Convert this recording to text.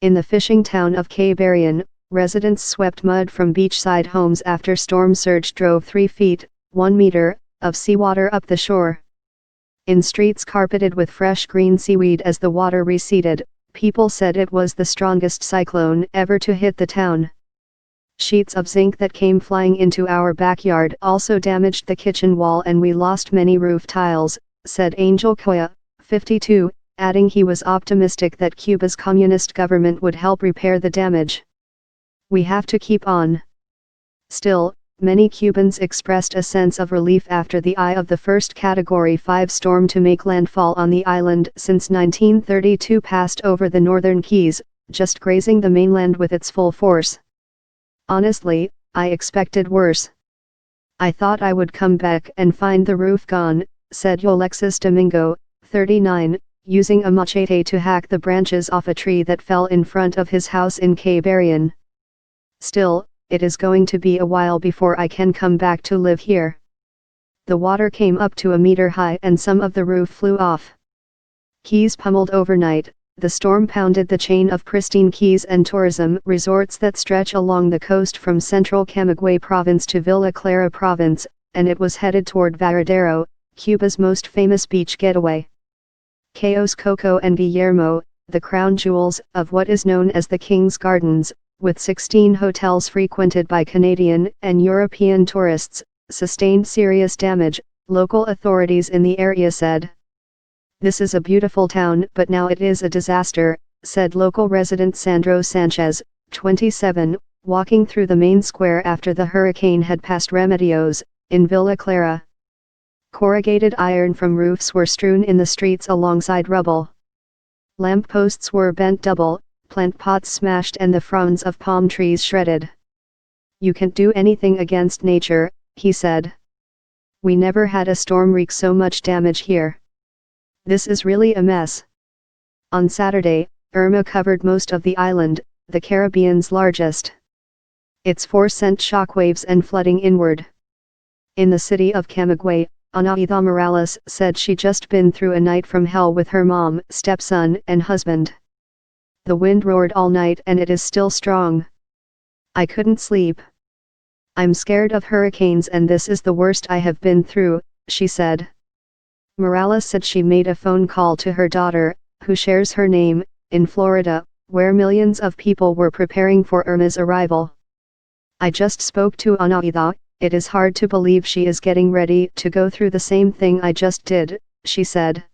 In the fishing town of Caibarien, residents swept mud from beachside homes after storm surge drove 3 feet, 1 meter, of seawater up the shore. In streets carpeted with fresh green seaweed as the water receded, people said it was the strongest cyclone ever to hit the town. Sheets of zinc that came flying into our backyard also damaged the kitchen wall and we lost many roof tiles, said Angel Coya, 52, adding he was optimistic that Cuba's communist government would help repair the damage. We have to keep on. Still, many Cubans expressed a sense of relief after the eye of the first Category 5 storm to make landfall on the island since 1932 passed over the northern Keys, just grazing the mainland with its full force. Honestly, I expected worse. I thought I would come back and find the roof gone, said Yolexis Domingo, 39, using a machete to hack the branches off a tree that fell in front of his house in Caibarien. Still, it is going to be a while before I can come back to live here. The water came up to a meter high and some of the roof flew off. Keys pummeled overnight. The storm pounded the chain of pristine keys and tourism resorts that stretch along the coast from central Camagüey province to Villa Clara province, and it was headed toward Varadero, Cuba's most famous beach getaway. Cayos Coco and Guillermo, the crown jewels of what is known as the King's Gardens, with 16 hotels frequented by Canadian and European tourists, sustained serious damage, local authorities in the area said. This is a beautiful town but now it is a disaster, said local resident Sandro Sanchez, 27, walking through the main square after the hurricane had passed Remedios, in Villa Clara. Corrugated iron from roofs were strewn in the streets alongside rubble. Lampposts were bent double, plant pots smashed and the fronds of palm trees shredded. You can't do anything against nature, he said. We never had a storm wreak so much damage here. This is really a mess. On Saturday, Irma covered most of the island, the Caribbean's largest. Its force sent shockwaves and flooding inward. In the city of Camagüey, Anaida Morales said she just been through a night from hell with her mom, stepson and husband. The wind roared all night and it is still strong. I couldn't sleep. I'm scared of hurricanes and this is the worst I have been through, she said. Morales said she made a phone call to her daughter, who shares her name, in Florida, where millions of people were preparing for Irma's arrival. I just spoke to Anaida, it is hard to believe she is getting ready to go through the same thing I just did, she said.